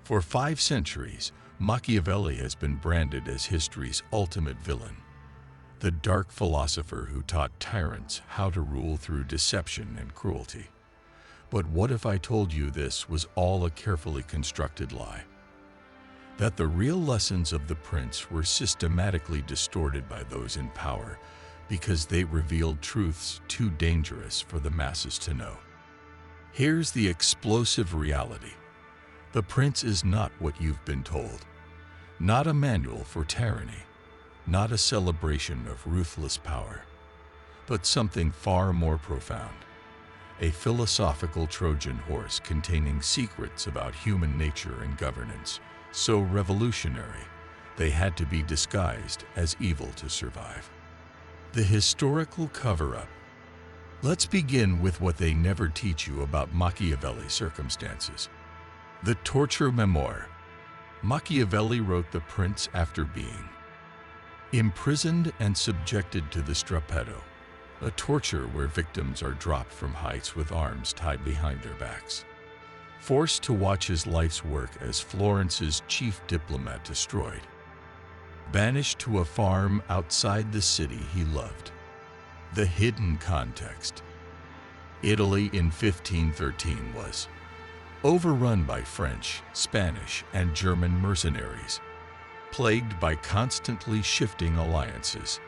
For 5 centuries, Machiavelli has been branded as history's ultimate villain, the dark philosopher who taught tyrants how to rule through deception and cruelty. But what if I told you this was all a carefully constructed lie? That the real lessons of the prince were systematically distorted by those in power because they revealed truths too dangerous for the masses to know. Here's the explosive reality. The prince is not what you've been told. Not a manual for tyranny, not a celebration of ruthless power, but something far more profound. A philosophical Trojan horse containing secrets about human nature and governance, so revolutionary they had to be disguised as evil to survive. The historical cover-up. Let's begin with what they never teach you about Machiavelli's circumstances. The torture memoir. Machiavelli wrote The Prince after being imprisoned and subjected to the strappetto, a torture where victims are dropped from heights with arms tied behind their backs. Forced to watch his life's work as Florence's chief diplomat destroyed. Banished to a farm outside the city he loved. The hidden context. Italy in 1513 was overrun by French, Spanish, and German mercenaries, plagued by constantly shifting alliances,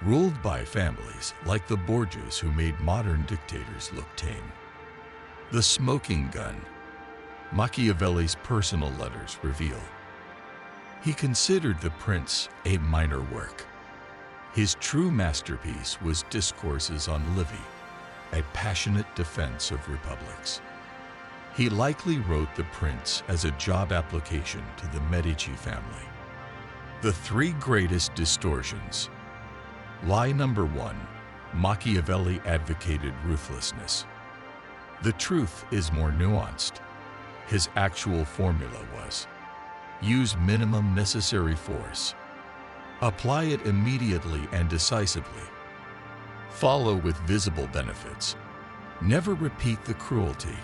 ruled by families like the Borgias who made modern dictators look tame. The smoking gun. Machiavelli's personal letters reveal he considered The Prince a minor work. His true masterpiece was Discourses on Livy, a passionate defense of republics. He likely wrote The Prince as a job application to the Medici family. The 3 greatest distortions. Lie number 1, Machiavelli advocated ruthlessness. The truth is more nuanced. His actual formula was, use minimum necessary force. Apply it immediately and decisively. Follow with visible benefits. Never repeat the cruelty.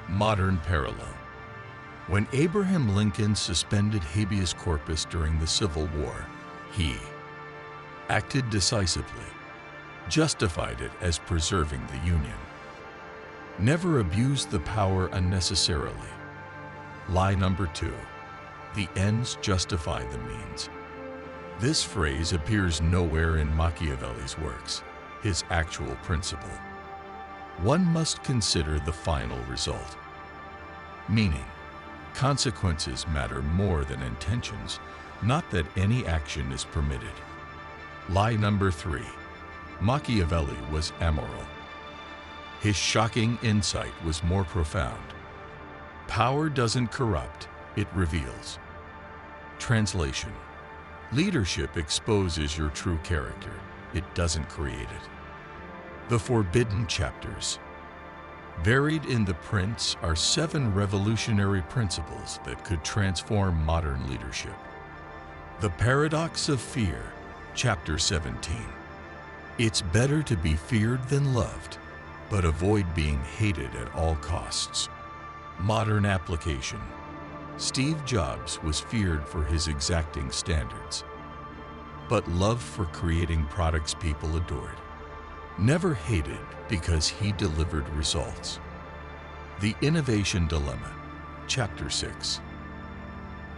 Modern parallel. When Abraham Lincoln suspended habeas corpus during the Civil War, he acted decisively, justified it as preserving the Union. Never abused the power unnecessarily. Lie number 2, the ends justify the means. This phrase appears nowhere in Machiavelli's works, his actual principle. One must consider the final result. Meaning, consequences matter more than intentions, not that any action is permitted. Lie number 3, Machiavelli was amoral. His shocking insight was more profound. Power doesn't corrupt, it reveals. Translation. Leadership exposes your true character, it doesn't create it. The forbidden chapters. Buried in The Prince are 7 revolutionary principles that could transform modern leadership. The paradox of fear, chapter 17. It's better to be feared than loved, but avoid being hated at all costs. Modern application. Steve Jobs was feared for his exacting standards, but loved for creating products people adored. Never hated because he delivered results. The innovation dilemma, chapter 6.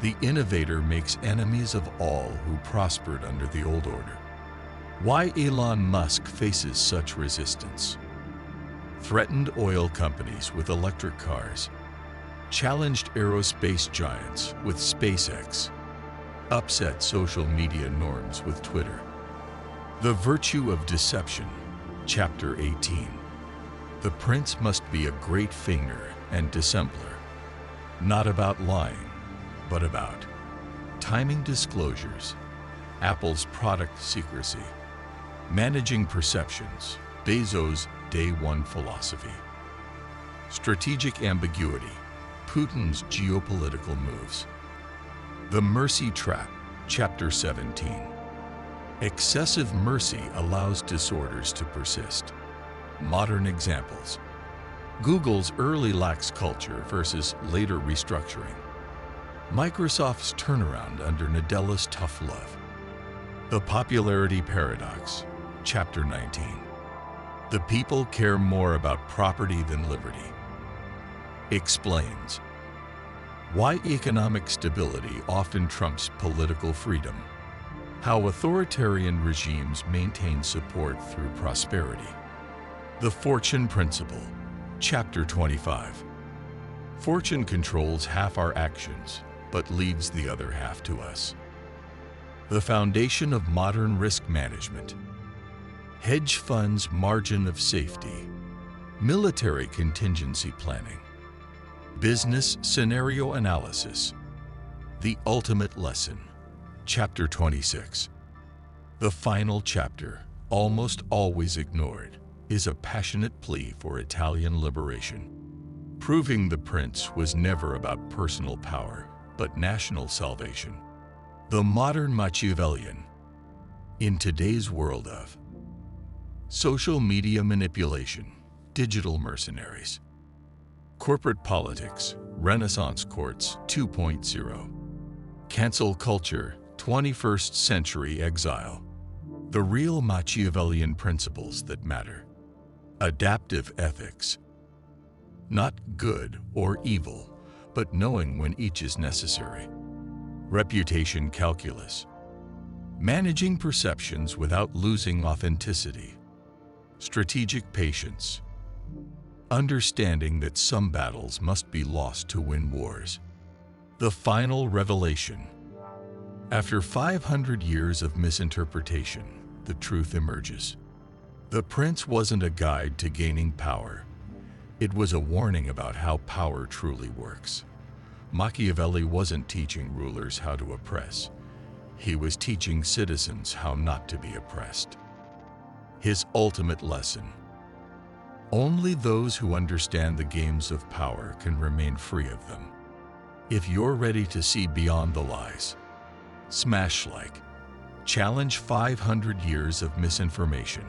The innovator makes enemies of all who prospered under the old order. Why Elon Musk faces such resistance. Threatened oil companies with electric cars. Challenged aerospace giants with SpaceX. Upset social media norms with Twitter. The virtue of deception, chapter 18. The prince must be a great feigner and dissembler, not about lying, but about timing disclosures, Apple's product secrecy, managing perceptions, Bezos' day one philosophy, strategic ambiguity, Putin's geopolitical moves. The mercy trap, chapter 17. Excessive mercy allows disorders to persist. Modern examples. Google's early lax culture versus later restructuring. Microsoft's turnaround under Nadella's tough love. The popularity paradox, Chapter 19. The people care more about property than liberty. Explains why economic stability often trumps political freedom. How authoritarian regimes maintain support through prosperity. The Fortune Principle, Chapter 25. Fortune controls half our actions, but leaves the other half to us. The foundation of modern risk management. Hedge funds' margin of safety. Military contingency planning. Business scenario analysis. The ultimate lesson. Chapter 26. The final chapter, almost always ignored, is a passionate plea for Italian liberation, proving the prince was never about personal power, but national salvation. The modern Machiavellian. In today's world of social media manipulation, digital mercenaries, corporate politics, Renaissance courts 2.0, cancel culture, 21st century exile, the real Machiavellian principles that matter. Adaptive ethics. Not good or evil, but knowing when each is necessary. Reputation calculus. Managing perceptions without losing authenticity. Strategic patience. Understanding that some battles must be lost to win wars. The final revelation. After 500 years of misinterpretation, the truth emerges. The prince wasn't a guide to gaining power. It was a warning about how power truly works. Machiavelli wasn't teaching rulers how to oppress. He was teaching citizens how not to be oppressed. His ultimate lesson. Only those who understand the games of power can remain free of them. If you're ready to see beyond the lies, smash like. Challenge 500 years of misinformation.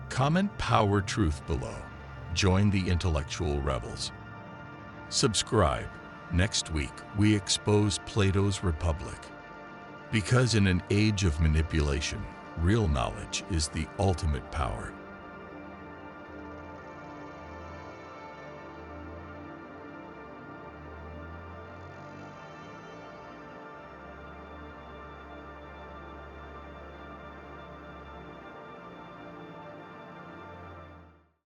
Comment power truth below. Join the intellectual rebels. Subscribe. Next week, we expose Plato's Republic. Because in an age of manipulation, real knowledge is the ultimate power.